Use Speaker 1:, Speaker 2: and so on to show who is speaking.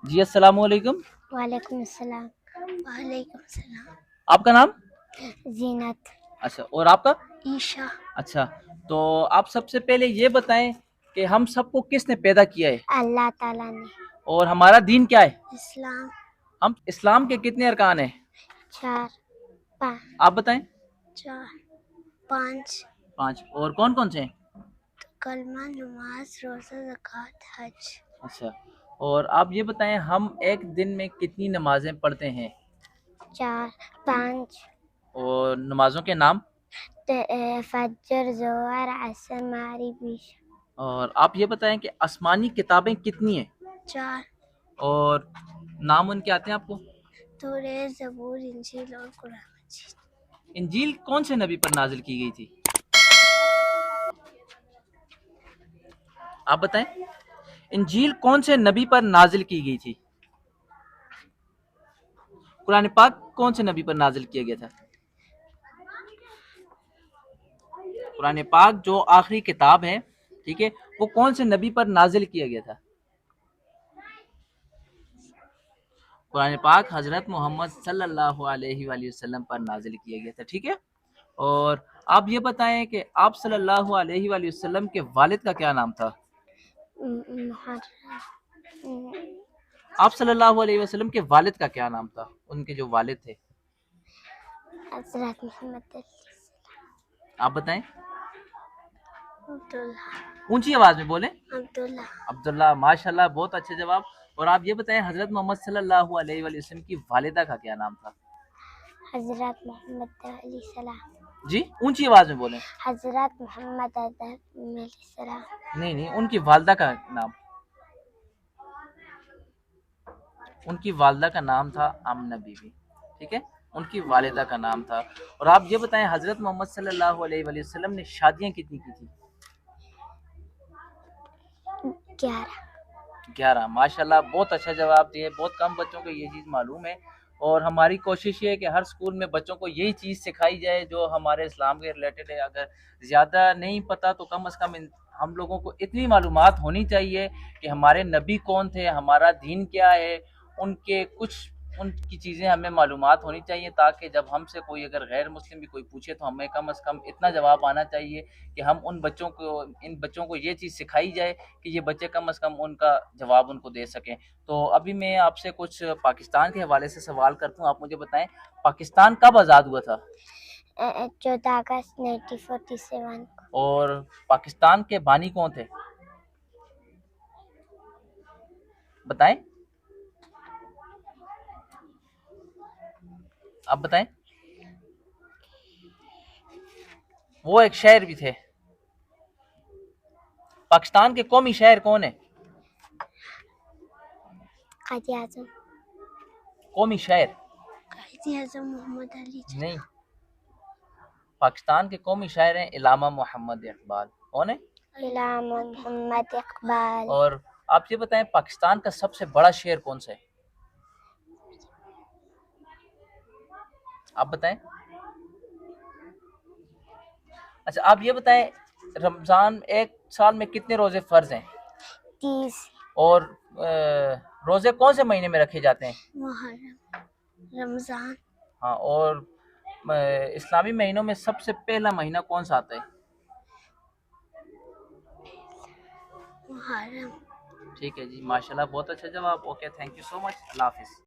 Speaker 1: جی السلام علیکم.
Speaker 2: وعلیکم السلام. وعلیکم السلام.
Speaker 1: آپ کا نام؟
Speaker 2: زینت.
Speaker 1: اچھا، اور آپ کا؟
Speaker 2: عیشا.
Speaker 1: اچھا، تو آپ سب سے پہلے یہ بتائیں کہ ہم سب کو کس نے پیدا کیا ہے؟
Speaker 2: اللہ تعالیٰ نے.
Speaker 1: اور ہمارا دین کیا ہے؟
Speaker 2: اسلام.
Speaker 1: ہم اسلام کے کتنے ارکان ہیں؟
Speaker 2: 4 5
Speaker 1: آپ بتائیں.
Speaker 2: 4 5.
Speaker 1: 5. اور کون کون سے ہیں؟
Speaker 2: کلمہ، نماز، روزہ، زکوٰۃ، حج.
Speaker 1: اچھا، اور آپ یہ بتائیں ہم ایک دن میں کتنی نمازیں پڑھتے ہیں؟
Speaker 2: 4 5.
Speaker 1: اور نمازوں کے نام؟
Speaker 2: فجر، ظہر، عصر، مغرب، عشاء.
Speaker 1: اور آپ یہ بتائیں کہ آسمانی کتابیں کتنی ہیں؟
Speaker 2: 4.
Speaker 1: اور نام ان کے آتے ہیں آپ کو؟
Speaker 2: تورات، زبور، انجیل اور قرآن مجید.
Speaker 1: انجیل کون سے نبی پر نازل کی گئی تھی؟ آپ بتائیں انجیل کون سے نبی پر نازل کی گئی تھی؟ قرآن پاک کون سے نبی پر نازل کیا گیا تھا؟ قرآن پاک جو آخری کتاب ہے، ٹھیک ہے، وہ کون سے نبی پر نازل کیا گیا تھا؟ قرآن پاک حضرت محمد صلی اللہ علیہ وآلہ وسلم پر نازل کیا گیا تھا، ٹھیک ہے. اور آپ یہ بتائیں کہ آپ صلی اللہ علیہ وآلہ وسلم کے والد کا کیا نام تھا؟ آپ صلی اللہ علیہ وسلم کے والد کا کیا نام تھا؟ ان کے جو والد تھے.
Speaker 2: حضرت محمد علیہ السلام.
Speaker 1: آپ بتائیں.
Speaker 2: عبداللہ.
Speaker 1: اونچی آواز میں بولیں.
Speaker 2: عبداللہ.
Speaker 1: عبداللہ. ماشاءاللہ، بہت اچھے جواب. اور آپ یہ بتائیں حضرت محمد صلی اللہ علیہ وآلہ وسلم کی والدہ کا کیا نام تھا؟
Speaker 2: حضرت محمد علیہ السلام.
Speaker 1: جی اونچی آواز میں بولیں.
Speaker 2: حضرت محمد علیہ السلام.
Speaker 1: نہیں، ان کی والدہ کا نام. ان کی والدہ کا نام تھا آمنہ بی بی، ٹھیک ہے، ان کی والدہ کا نام تھا. اور آپ یہ بتائیں حضرت محمد صلی اللہ علیہ وآلہ وسلم نے شادیاں کتنی کی تھی؟ 11. ماشاءاللہ، بہت اچھا جواب دیے. بہت کم بچوں کو یہ چیز معلوم ہے، اور ہماری کوشش یہ ہے کہ ہر سکول میں بچوں کو یہی چیز سکھائی جائے جو ہمارے اسلام کے ریلیٹڈ ہے. اگر زیادہ نہیں پتہ تو کم از کم ہم لوگوں کو اتنی معلومات ہونی چاہیے کہ ہمارے نبی کون تھے، ہمارا دین کیا ہے، ان کی چیزیں ہمیں معلومات ہونی چاہیے، تاکہ جب ہم سے کوئی اگر غیر مسلم بھی کوئی پوچھے تو ہمیں کم از کم اتنا جواب آنا چاہیے کہ ہم ان بچوں کو یہ چیز سکھائی جائے کہ یہ بچے کم از کم ان کا جواب ان کو دے سکیں. تو ابھی میں آپ سے کچھ پاکستان کے حوالے سے سوال کرتا ہوں. آپ مجھے بتائیں پاکستان کب آزاد ہوا تھا؟
Speaker 2: 14 اگست 1947.
Speaker 1: اور پاکستان کے بانی کون تھے؟ بتائیں. آپ بتائیں. وہ ایک شہر بھی تھے. پاکستان کے قومی شہر کون ہے؟
Speaker 2: قائد اعظم.
Speaker 1: قومی شہر
Speaker 2: قائد اعظم محمد علی جناح.
Speaker 1: نہیں، پاکستان کے قومی شاعر ہیں علامہ محمد اقبال. کون ہے؟
Speaker 2: علامہ محمد اقبال.
Speaker 1: اور آپ یہ بتائیں پاکستان کا سب سے بڑا شہر کون سا ہے؟ آپ بتائیں. اچھا، آپ یہ بتائیں رمضان ایک سال میں کتنے روزے فرض ہیں؟
Speaker 2: 30.
Speaker 1: اور روزے کون سے مہینے میں رکھے جاتے ہیں؟
Speaker 2: محرم، رمضان.
Speaker 1: ہاں، اور اسلامی مہینوں میں سب سے پہلا مہینہ کون سا آتا ہے؟
Speaker 2: محرم.
Speaker 1: ٹھیک ہے جی، ماشاءاللہ، بہت اچھا جواب. اوکے، تھینک یو سو مچ. اللہ حافظ.